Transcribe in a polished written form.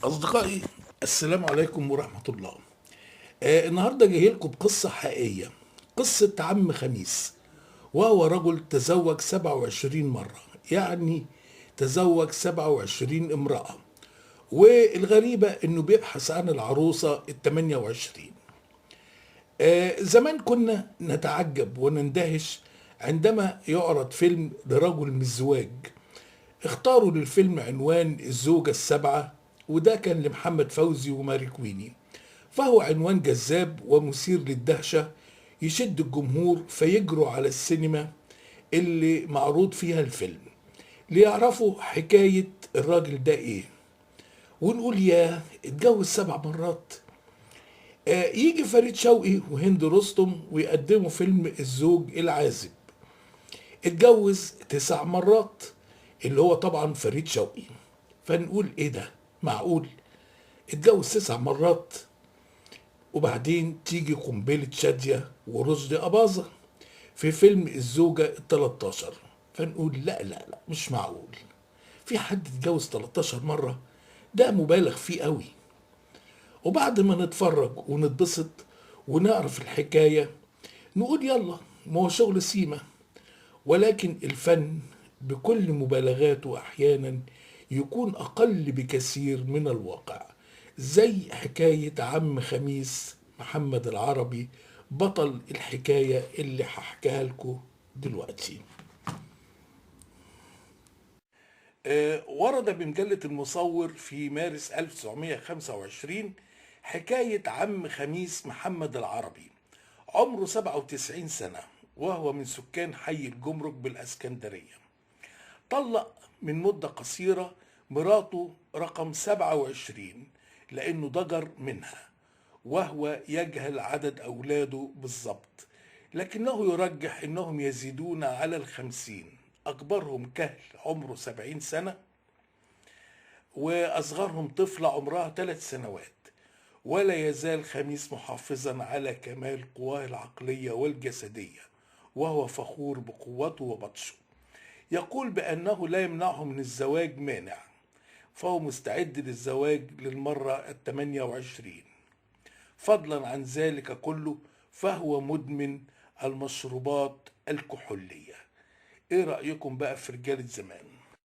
أصدقائي، السلام عليكم ورحمة الله. النهاردة جاي لكم بقصة حقيقية. قصة عم خميس، وهو رجل تزوج 27 مرة، يعني تزوج 27 امرأة. والغريبة انه بيبحث عن العروسة ال 28. زمان كنا نتعجب ونندهش عندما يعرض فيلم لرجل مزواج. اختاروا للفيلم عنوان الزوجة السبعة، وده كان لمحمد فوزي وماري كويني. فهو عنوان جذاب ومثير للدهشة، يشد الجمهور فيجروا على السينما اللي معروض فيها الفيلم ليعرفوا حكاية الراجل ده ايه. ونقول يا اتجوز 7 مرات. يجي فريد شوقي وهند رستم ويقدموا فيلم الزوج العازب، اتجوز 9 مرات، اللي هو طبعا فريد شوقي. فنقول ايه ده؟ معقول اتجوز 9 مرات؟ وبعدين تيجي قنبلة شادية ورشدي أباظة في فيلم الزوجة ال13. فنقول لا لا لا، مش معقول في حد اتجوز 13 مرة، ده مبالغ فيه قوي. وبعد ما نتفرج ونتبسط ونعرف الحكاية نقول يلا، ما هو شغل سيما. ولكن الفن بكل مبالغاته أحيانا يكون أقل بكثير من الواقع، زي حكاية عم خميس محمد العربي، بطل الحكاية اللي هحكيها لكم دلوقتي. ورد بمجلة المصور في مارس 1925 حكاية عم خميس محمد العربي، عمره 97 سنة، وهو من سكان حي الجمرك بالأسكندرية. طلق من مدة قصيرة مراته رقم 27 لأنه ضجر منها، وهو يجهل عدد أولاده بالضبط، لكنه يرجح أنهم يزيدون على 50. أكبرهم كهل عمره 70 سنة، وأصغرهم طفلة عمرها 3 سنوات. ولا يزال خميس محافظا على كمال قواه العقلية والجسدية، وهو فخور بقوته وبطشه. يقول بأنه لا يمنعه من الزواج مانع، فهو مستعد للزواج للمرة ال28. فضلا عن ذلك كله فهو مدمن المشروبات الكحولية. ايه رأيكم بقى في رجالة زمان؟